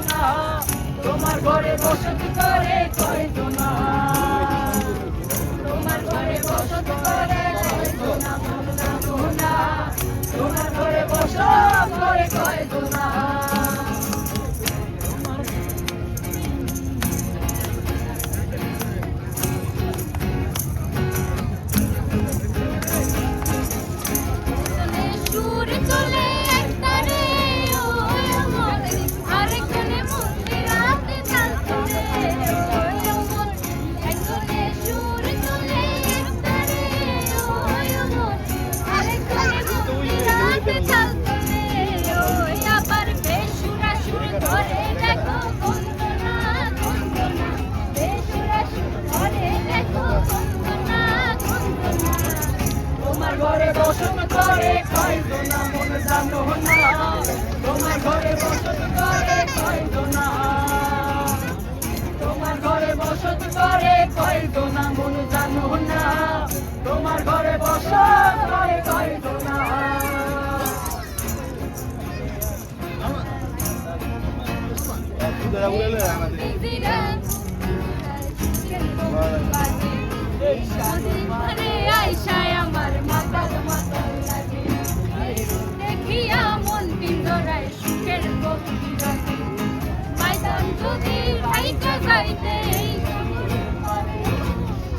না তোমার ঘরে বসতি করে কয়জনা তোমার ঘরে বসতি করে কয়জনা মন জানো না তোমার ঘরে বসত করে কয়জনা ঘরে বসত করে কয়জনা মন জানো না তোমার ঘরে বসত করে কয়জনা তোমার ঘরে বসত করে কয়জনা মন জানো না তোমার ঘরে বসত করে কয়জনা আমার মাতাল মাতাল লাগে দেখিয়া মন পিন্দরায় সুখের কবি রাখে ময়দান যদি ভাইটা গাইতে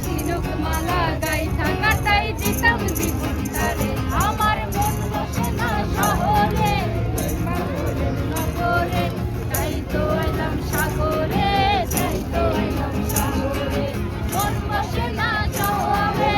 ঝিনুক মালা গাইতা কাটাই দিতাম জীবন তারে আমার মন বসে না শহরে নগরে তাই তো এলাম সাগরে তাই তো এলাম সাগরে মন বসে না শহরে